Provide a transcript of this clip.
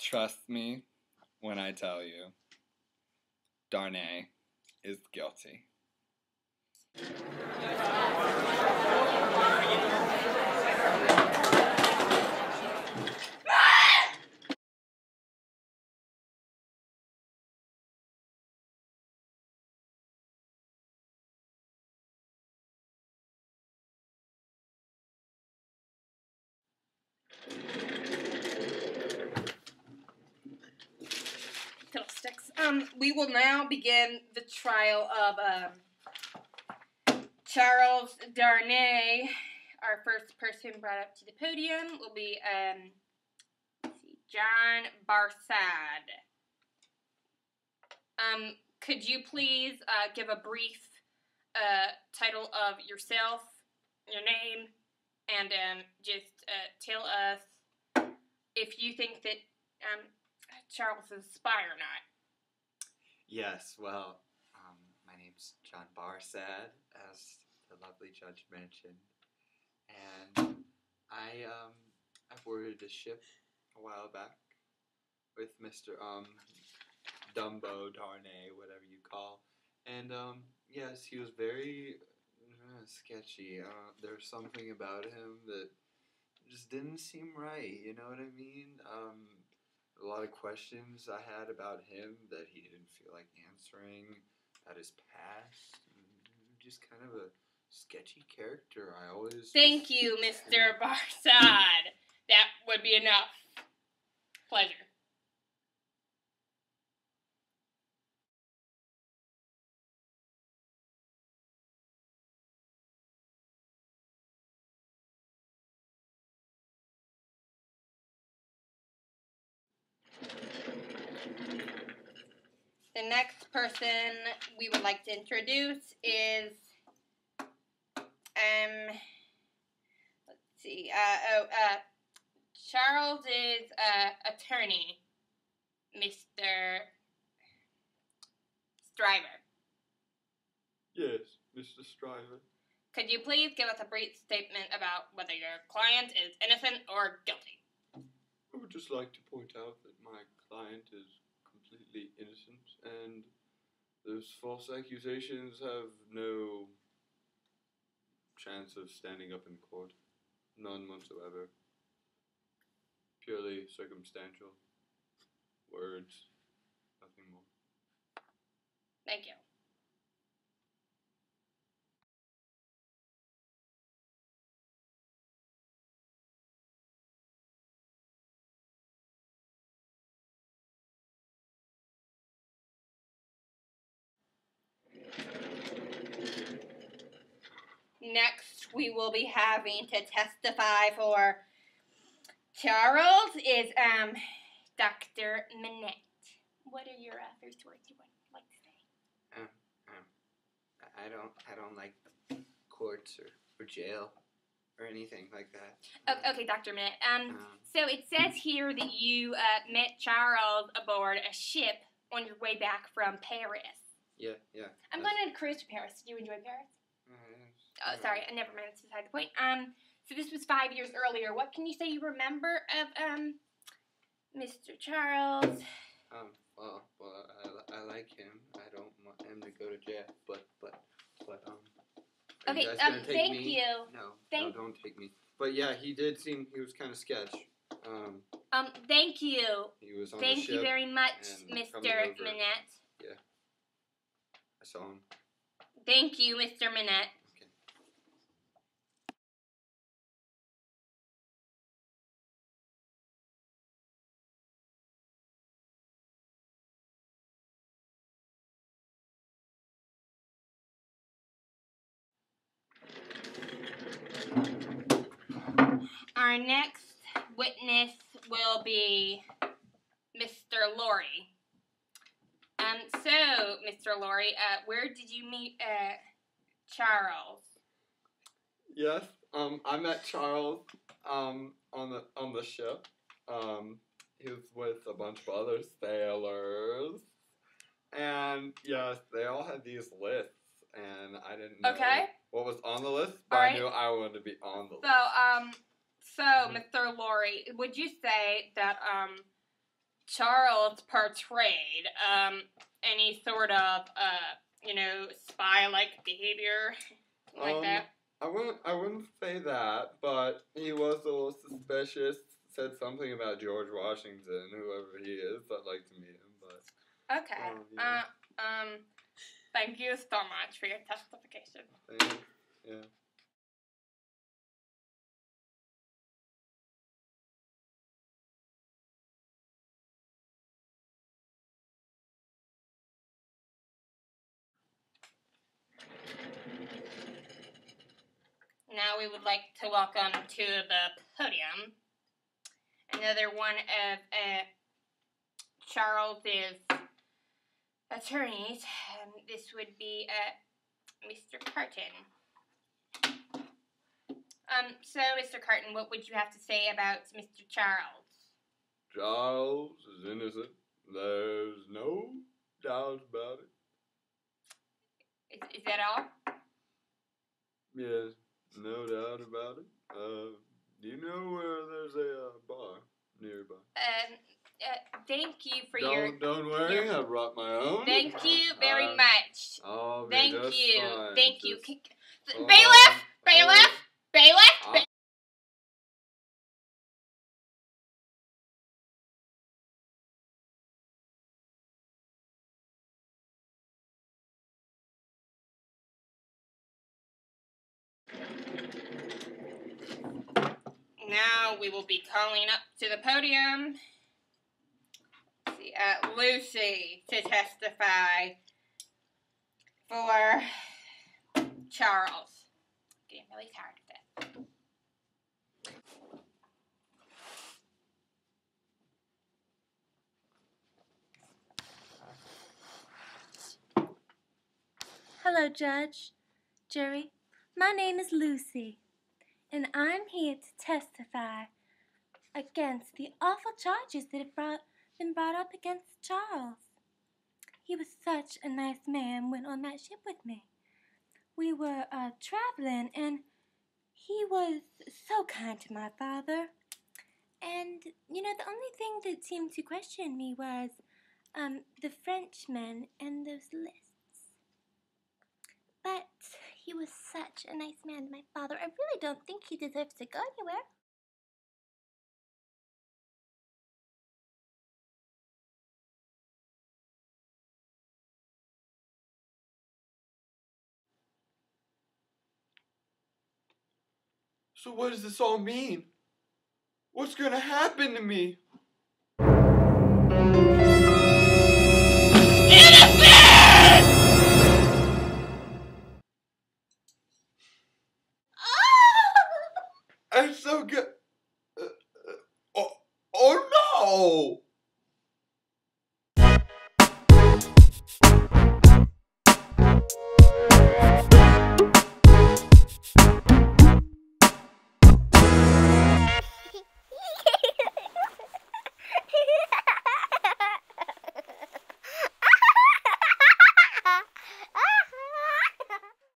Trust me when I tell you, Darnay is guilty. Fiddlesticks. We will now begin the trial of Charles Darnay. Our first person brought up to the podium will be John Barsad. Could you please give a brief title of yourself, your name, and just tell us if you think that Charles is a spy or not? Yes, well, my name's John Barsad, as the lovely judge mentioned, and I boarded a ship a while back with Mr. Dumbo Darnay, whatever you call, and yes, he was very sketchy. There was something about him that just didn't seem right, you know what I mean? A lot of questions I had about him that he didn't feel like answering, about his past, just kind of a sketchy character. I always... Thank you, Mr. Barsad. That would be enough. Pleasure. The next person we would like to introduce is, let's see, Charles's attorney, Mr. Stryver. Yes, Mr. Stryver. Could you please give us a brief statement about whether your client is innocent or guilty? I would just like to point out that my client is completely innocent, and those false accusations have no chance of standing up in court. None whatsoever. Purely circumstantial. Words. Nothing more. Thank you. Next, we will be having to testify for Charles is Dr. Minette. What are your first words you would like to say? I don't like courts or jail or anything like that. Okay, Dr. Minette. So it says here that you met Charles aboard a ship on your way back from Paris. Yeah. I'm going on a cruise to Paris. Did you enjoy Paris? Oh, sorry, never mind. That's beside the point. So this was 5 years earlier. What can you say you remember of Mr. Charles? Well, I like him. I don't want him to go to jail, but Okay, you guys gonna take thank me? you. No, don't take me. But yeah, he was kind of sketch. Thank you. He was on Thank the ship you very much, and Mr. coming over. Minette. Yeah, I saw him. Thank you, Mr. Minette. Okay. Our next witness will be Mr. Laurie. So, Mr. Laurie, where did you meet Charles? Yes, I met Charles on the ship. He was with a bunch of other sailors, and yes, they all had these lists, and I didn't know what was on the list, but I knew I wanted to be on the list. So, Mr. Laurie, would you say that Charles portrayed any sort of spy-like behavior like that? I wouldn't say that, but he was a little suspicious. Said something about George Washington, whoever he is. I'd like to meet him, but Okay. yeah. Thank you so much for your testification. Thanks. Yeah. Now we would like to welcome to the podium another one of Charles's attorneys. This would be Mr. Carton. So Mr. Carton, what would you have to say about Mr. Charles? Charles is innocent. There's no doubt about it. Is that all? Yes, no doubt about it. Do you know where there's a bar nearby? Thank you for Don't worry, I brought my own. Thank you very much. I'll be Thank just you. fine. Thank you. Just Bailiff! Bailiff! Bailiff! Now we will be calling up to the podium Lucy to testify for Charles. Getting really tired of this. Hello, Judge, jury. My name is Lucy, and I'm here to testify against the awful charges that have been brought up against Charles. He was such a nice man when on that ship with me. We were traveling, and he was so kind to my father. And, the only thing that seemed to question me was the Frenchmen and those lists. But he was such a nice man to my father. I really don't think he deserves to go anywhere. So what does this all mean? What's gonna happen to me? I'm so good. Oh no!